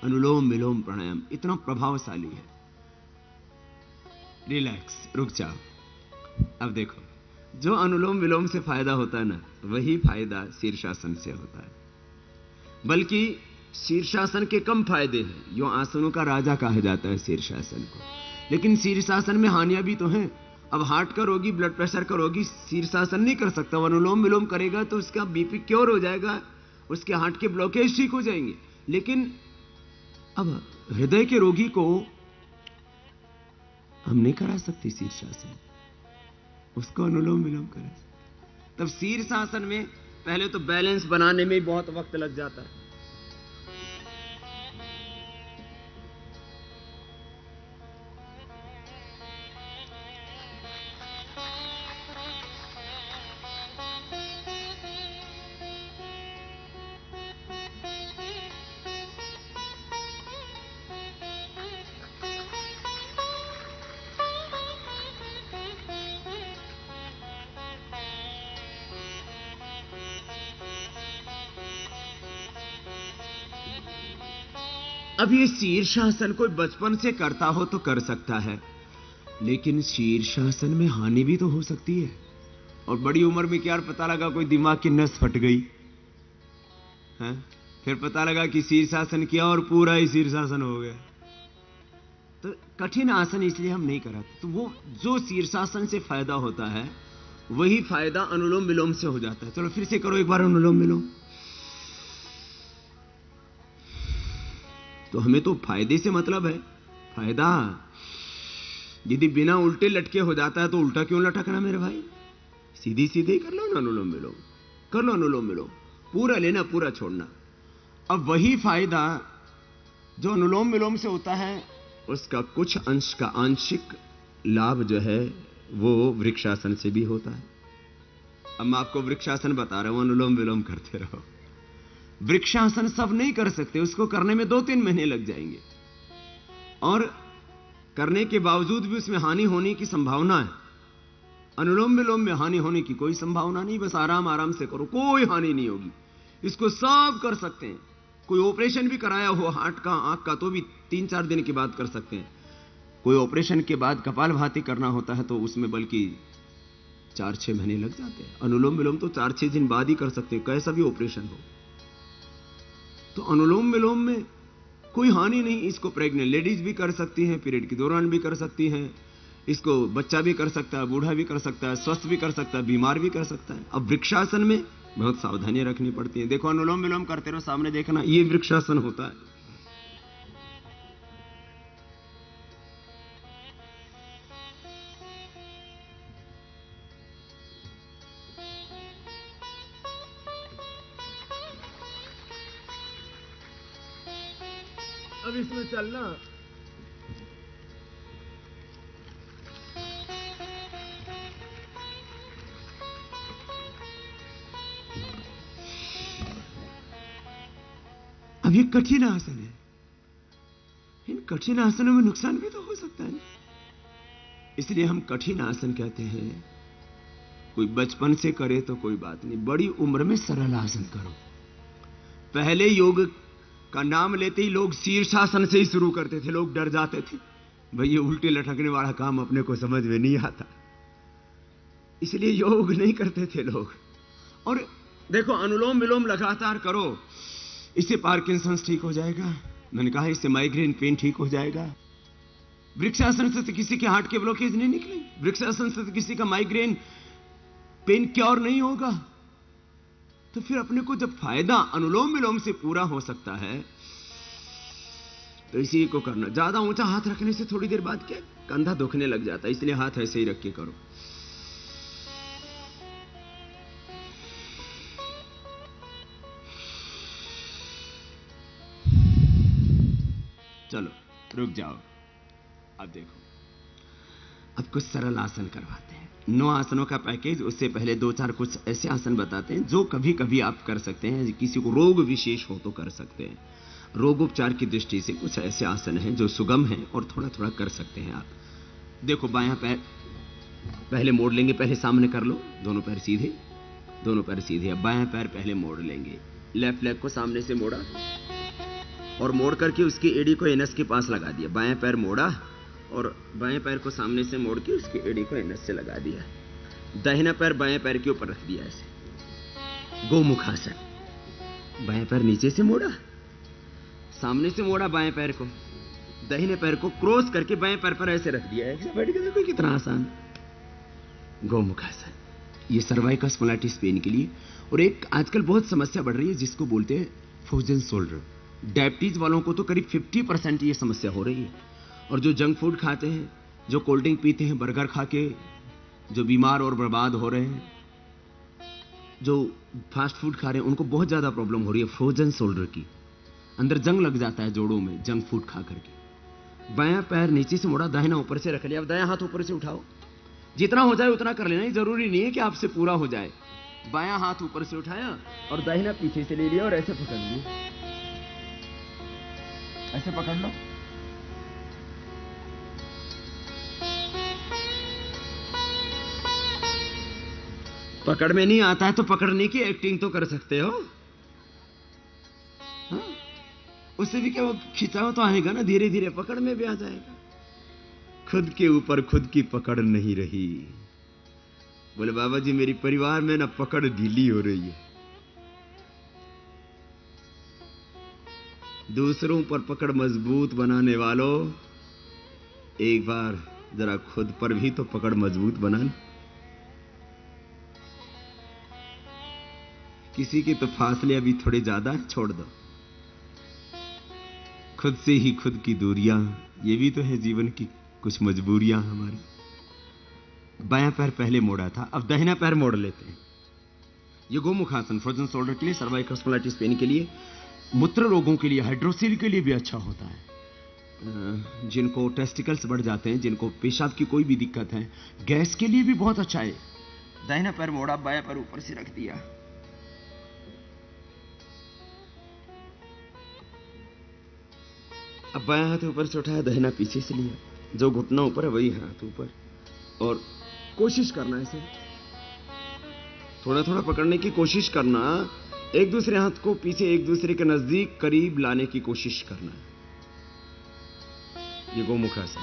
अनुलोम विलोम प्राणायाम इतना प्रभावशाली है। रिलैक्स, रुक जाओ। अब देखो, जो अनुलोम विलोम से फायदा होता है ना, वही फायदा शीर्षासन से होता है। बल्कि शीर्षासन के कम फायदे हैं। यो आसनों का राजा कहा जाता है शीर्षासन को, लेकिन शीर्षासन में हानियां भी तो हैं। अब हार्ट का रोगी, ब्लड प्रेशर का रोगी शीर्षासन नहीं कर सकता, अनुलोम विलोम करेगा तो उसका बीपी क्योर हो जाएगा, उसके हार्ट के ब्लॉकेज ठीक हो जाएंगे। लेकिन अब हृदय के रोगी को हम नहीं करा सकते शीर्षासन, उसको अनुलोम विलोम करा सकते। तब शीर्षासन में पहले तो बैलेंस बनाने में बहुत वक्त लग जाता है। अब ये शीर्षासन कोई बचपन से करता हो तो कर सकता है, लेकिन शीर्षासन में हानि भी तो हो सकती है। और बड़ी उम्र में क्या पता लगा कोई दिमाग की नस फट गई है, फिर पता लगा कि शीर्षासन किया और पूरा ही शीर्षासन हो गया। तो कठिन आसन इसलिए हम नहीं कराते। तो वो जो शीर्षासन से फायदा होता है वही फायदा अनुलोम विलोम से हो जाता है। चलो फिर से करो एक बार अनुलोम विलोम। तो हमें तो फायदे से मतलब है, फायदा। यदि बिना उल्टे लटके हो जाता है तो उल्टा क्यों लटकना मेरे भाई, सीधी सीधे ही कर लो ना अनुलोम विलोम, कर लो अनुलोम विलोम, पूरा लेना पूरा छोड़ना। अब वही फायदा जो अनुलोम विलोम से होता है उसका कुछ अंश का आंशिक लाभ जो है वो वृक्षासन से भी होता है। अब मैं आपको वृक्षासन बता रहा हूं, अनुलोम विलोम करते रहो। वृक्षासन सब नहीं कर सकते, उसको करने में 2-3 महीने लग जाएंगे, और करने के बावजूद भी उसमें हानि होने की संभावना है। अनुलोम विलोम में हानि होने की कोई संभावना नहीं, बस आराम आराम से करो, कोई हानि नहीं होगी। इसको सब कर सकते हैं। कोई ऑपरेशन भी कराया हो हार्ट का, आंख का, तो भी 3-4 दिन के बाद कर सकते हैं। कोई ऑपरेशन के बाद कपालभाति करना होता है तो उसमें बल्कि 4-6 महीने लग जाते हैं। अनुलोम विलोम तो 4-6 दिन बाद ही कर सकते हैं, कैसा भी ऑपरेशन हो। तो अनुलोम विलोम में कोई हानि नहीं। इसको प्रेग्नेंट लेडीज भी कर सकती हैं, पीरियड के दौरान भी कर सकती हैं, इसको बच्चा भी कर सकता है, बूढ़ा भी कर सकता है, स्वस्थ भी कर सकता है, बीमार भी कर सकता है। अब वृक्षासन में बहुत सावधानी रखनी पड़ती है। देखो अनुलोम विलोम करते रहो, सामने देखना, ये वृक्षासन होता है। अब इसमें चलना, अब ये कठिन आसन है, इन कठिन आसनों में नुकसान भी तो हो सकता है, इसलिए हम कठिन आसन कहते हैं। कोई बचपन से करे तो कोई बात नहीं, बड़ी उम्र में सरल आसन करो। पहले योग का नाम लेते ही लोग शीर्षासन से ही शुरू करते थे, लोग डर जाते थे, भाई ये उल्टे लटकने वाला काम अपने को समझ में नहीं आता, इसलिए योग नहीं करते थे लोग। और देखो अनुलोम विलोम लगातार करो, इससे पार्किंसंस ठीक हो जाएगा, मैंने कहा इससे माइग्रेन पेन ठीक हो जाएगा। वृक्षासन से तो किसी के हार्ट के ब्लॉकेज नहीं निकले, वृक्षासन से तो किसी का माइग्रेन पेन क्योर नहीं होगा। तो फिर अपने को जब फायदा अनुलोम विलोम से पूरा हो सकता है तो इसी को करना। ज्यादा ऊंचा हाथ रखने से थोड़ी देर बाद क्या कंधा दुखने लग जाता है, इसलिए हाथ ऐसे ही रख के करो। चलो रुक जाओ, अब देखो, अब कुछ सरल आसन करवाते हैं। 9 आसनों का पैकेज, उससे पहले 2-4 कुछ ऐसे आसन बताते हैं जो कभी कभी आप कर सकते हैं, किसी को रोग विशेष हो तो कर सकते हैं। रोगोपचार की दृष्टि से कुछ ऐसे आसन हैं जो सुगम हैं और थोड़ा थोड़ा कर सकते हैं आप। देखो बायां पैर पहले मोड़ लेंगे, पहले सामने कर लो, दोनों पैर सीधे, दोनों पैर सीधे। अब बायां पैर पहले मोड़ लेंगे, लेफ्ट लेग को सामने से मोड़ा, और मोड़ करके उसकी एड़ी को एनस के पास लगा दिया। बाएं पैर मोड़ा और बाएं पैर को सामने से मोड़ के उसकी एड़ी को एनस से लगा दिया। दाहिना पैर बाएं पैर के ऊपर रख दिया ऐसे, गोमुखासन। बाएं पैर नीचे से मोड़ा, सामने से मोड़ा बाएं पैर को, दाहिने पैर को क्रॉस करके बाएं पैर पर ऐसे रख दिया। ऐसे बैठ के देखो कितना आसान, गोमुखासन। ये सर्वाइकल स्पॉन्डिलाइटिस पेन के लिए। और एक आजकल बहुत समस्या बढ़ रही है जिसको बोलते हैं फ्रोजन शोल्डर। डायबिटीज वालों को तो करीब 50% ये समस्या हो रही है। और जो जंक फूड खाते हैं, जो कोल्ड ड्रिंक पीते हैं, बर्गर खा के जो बीमार और बर्बाद हो रहे हैं, जो फास्ट फूड खा रहे हैं, उनको बहुत ज्यादा प्रॉब्लम हो रही है फ्रोजन शोल्डर की। अंदर जंग लग जाता है जोड़ों में जंक फूड खा करके। बायां पैर नीचे से मोड़ा, दाहिना ऊपर से रख लिया। अब दायां हाथ ऊपर से उठाओ, जितना हो जाए उतना कर लेना। ये जरूरी नहीं है कि आपसे पूरा हो जाए। बायां हाथ ऊपर से उठाया और दाहिना पीछे से ले लिया और ऐसे पकड़ लिया। ऐसे पकड़ लो। पकड़ में नहीं आता है तो पकड़ने की एक्टिंग तो कर सकते हो। हाँ? उससे भी क्या वो खिंचाओ तो आएगा ना, धीरे धीरे पकड़ में भी आ जाएगा। खुद के ऊपर खुद की पकड़ नहीं रही। बोले बाबा जी मेरी परिवार में ना पकड़ ढीली हो रही है। दूसरों पर पकड़ मजबूत बनाने वालों, एक बार जरा खुद पर भी तो पकड़ मजबूत बनाना। किसी के तो फासले अभी थोड़े ज्यादा छोड़ दो। खुद से ही खुद की दूरियां, ये भी तो है जीवन की कुछ मजबूरियां हमारी। बायां पैर पहले मोड़ा था, अब दाहिना पैर मोड़ लेते हैं। ये गोमुखासन फ्रोजन शोल्डर के लिए, सर्वाइकल स्पॉन्डिलाइटिस पेन के लिए, मूत्र रोगों के लिए, हाइड्रोसिल के लिए भी अच्छा होता है। जिनको टेस्टिकल्स बढ़ जाते हैं, जिनको पेशाब की कोई भी दिक्कत है, गैस के लिए भी बहुत अच्छा है। दाहिना पैर मोड़ा, बायां पैर ऊपर से रख दिया। अब बायां हाथ ऊपर से उठाया, दाहिना पीछे से लिया। जो घुटना ऊपर है वही हाथ ऊपर, और कोशिश करना ऐसे थोड़ा थोड़ा पकड़ने की कोशिश करना। एक दूसरे हाथ को पीछे एक दूसरे के नजदीक करीब लाने की कोशिश करना। ये गोमुखासन।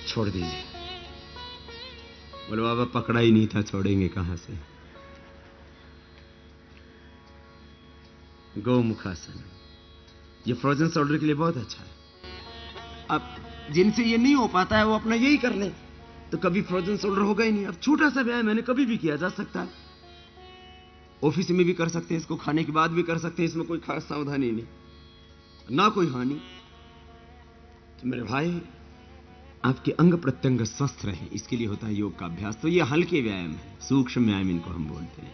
छोड़ दीजिए। बोले बाबा पकड़ा ही नहीं था, छोड़ेंगे कहां से। गोमुखासन ये फ्रोजन शोल्डर के लिए बहुत अच्छा है। अब जिनसे ये नहीं हो पाता है वो अपना यही कर ले तो कभी फ्रोजन शोल्डर होगा ही नहीं। अब छोटा सा व्यायाम मैंने कभी भी किया जा सकता है, ऑफिस में भी कर सकते हैं, इसको खाने के बाद भी कर सकते हैं। इसमें कोई खास सावधानी नहीं, ना कोई हानि। तो मेरे भाई आपके अंग प्रत्यंग स्वस्थ रहे, इसके लिए होता है योग का अभ्यास। तो ये हल्के व्यायाम है, सूक्ष्म व्यायाम इनको हम बोलते हैं।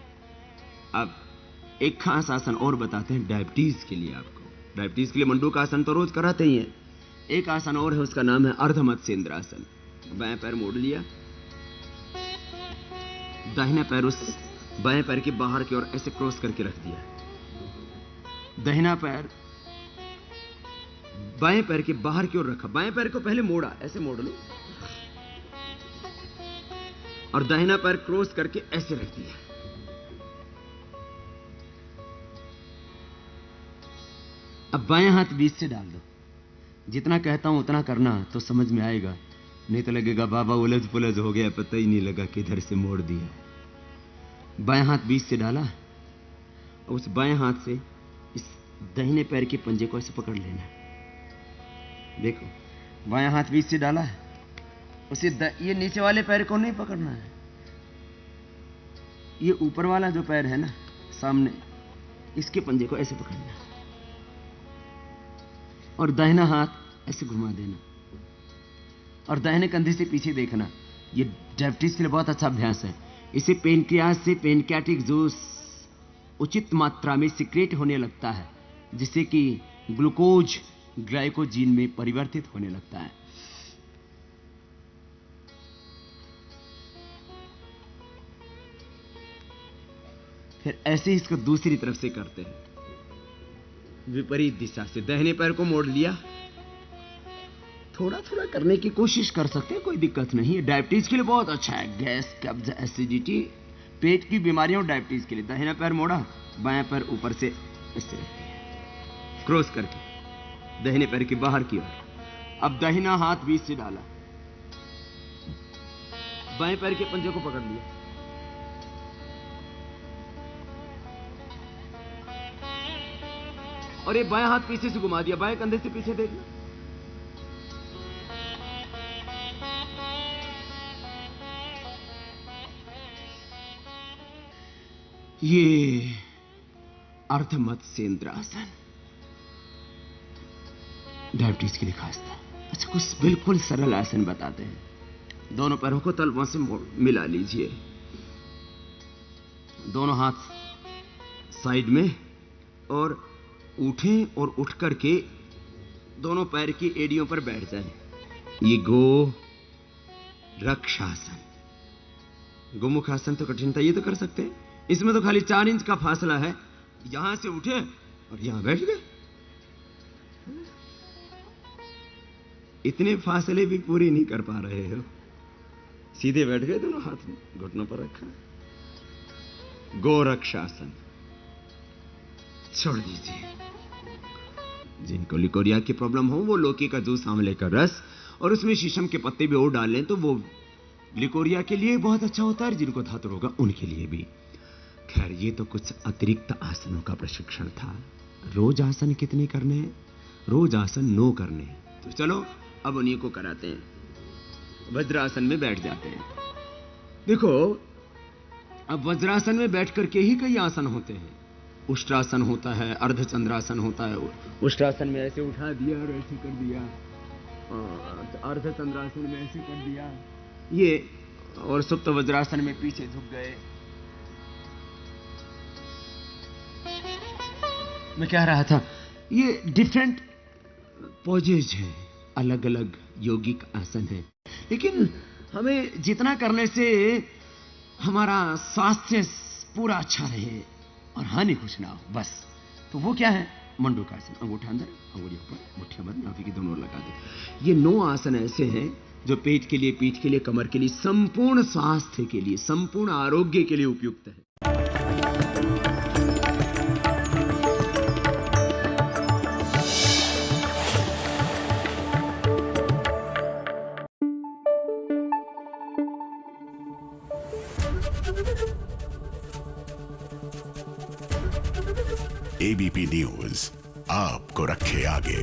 अब एक खास आसन और बताते हैं डायबिटीज के लिए। आपको डायबिटीज के लिए मंडूक आसन तो रोज कराते ही हैं। एक आसन और है, उसका नाम है अर्धमत्स्येंद्रासन। बाएं पैर मोड़ लिया, दाहिना पैर उस बाएं पैर के बाहर की ओर ऐसे क्रॉस करके रख दिया। दाहिना पैर बाएं पैर के बाहर की ओर रखा। बाएं पैर को पहले मोड़ा, ऐसे मोड़ लो, और दाहिना पैर क्रॉस करके ऐसे रख दिया। अब बाएं हाथ बीच से डाल दो। जितना कहता हूं उतना करना तो समझ में आएगा, नहीं तो लगेगा बाबा उलझ पुलझ हो गया, पता ही नहीं लगा किधर से मोड़ दिया। बाएं हाथ बीच से डाला, उस बाएं हाथ से इस दाहिने पैर के पंजे को ऐसे पकड़ लेना। देखो बाएं हाथ बीच से डाला है, उसे ये नीचे वाले पैर को नहीं पकड़ना है, ये ऊपर वाला जो पैर है ना सामने, इसके पंजे को ऐसे पकड़ना है और दाहिना हाथ ऐसे घुमा देना और दाहिने कंधे से पीछे देखना। ये डायबिटीज के लिए बहुत अच्छा अभ्यास है। इसे पेनक्रियाज से पेनक्रियाटिक जूस उचित मात्रा में सिक्रेट होने लगता है, जिससे कि ग्लूकोज ग्लाइकोजीन में परिवर्तित होने लगता है। फिर ऐसे ही इसको दूसरी तरफ से करते हैं, विपरीत दिशा से। दाहिने पैर को मोड़ लिया, थोड़ा थोड़ा करने की कोशिश कर सकते हैं, कोई दिक्कत नहीं है। डायबिटीज के लिए बहुत अच्छा है। गैस, कब्ज, एसिडिटी, पेट की बीमारियों और डायबिटीज के लिए दाहिना पैर मोड़ा, बायां पैर ऊपर से इससे रख दिया, क्रॉस करके दाहिने पैर के बाहर की ओर। अब दाहिना हाथ बीच से डाला, बाएं पैर के पंजे को पकड़ लिया, और ये बायां हाथ पीछे से घुमा दिया, बाएं कंधे से पीछे देखना। ये अर्धमत्स्येंद्रासन डायबिटीज के लिए खास था। अच्छा, कुछ बिल्कुल सरल आसन बताते हैं। दोनों पैरों को तलवों से मिला लीजिए, दोनों हाथ साइड में, और उठें और उठ करके दोनों पैर की एड़ियों पर बैठ जाएं। ये गो रक्षासन। गोमुखासन तो कठिन था, ये तो कर सकते हैं। इसमें तो खाली 4 इंच का फासला है, यहां से उठे और यहां बैठ गए। इतने फासले भी पूरी नहीं कर पा रहे हो, सीधे बैठ गए, दोनों हाथ घुटनों पर रखा। गोरक्षासन छोड़ दीजिए। जिनको लिकोरिया की प्रॉब्लम हो वो लौकी का जूस, आंवले का रस और उसमें शीशम के पत्ते भी और डाल लें तो वो लिकोरिया के लिए बहुत अच्छा होता है, जिनको धातु रोग उनके लिए भी। खैर, ये तो कुछ अतिरिक्त आसनों का प्रशिक्षण था। रोज आसन कितने करने हैं? रोज आसन 9 करने हैं। तो चलो अब उन्हीं को कराते हैं। वज्रासन में बैठ जाते हैं। देखो, अब वज्रासन में बैठ करके ही कई आसन होते हैं। उष्ट्रासन होता है, अर्धचंद्रासन होता है। उष्ट्रासन में ऐसे उठा दिया और ऐसे कर दिया, अर्धचंद्रासन में ऐसे कर दिया ये, और सुप्त वज्रासन में पीछे झुक गए। मैं कह रहा था, ये डिफरेंट पोजेज हैं, अलग अलग यौगिक आसन है, लेकिन हमें जितना करने से हमारा स्वास्थ्य पूरा अच्छा रहे और हानि कुछ ना हो, बस, तो वो क्या है? मंडूकासन। अंगूठा अंदर, अंगुलियों ऊपर, मुट्ठियां बंद, नाभि की दोनों ओर लगा दे। ये 9 आसन ऐसे हैं जो पेट के लिए, पीठ के लिए, कमर के लिए, संपूर्ण स्वास्थ्य के लिए, संपूर्ण आरोग्य के लिए उपयुक्त है। एबीपी न्यूज आपको रखे आगे।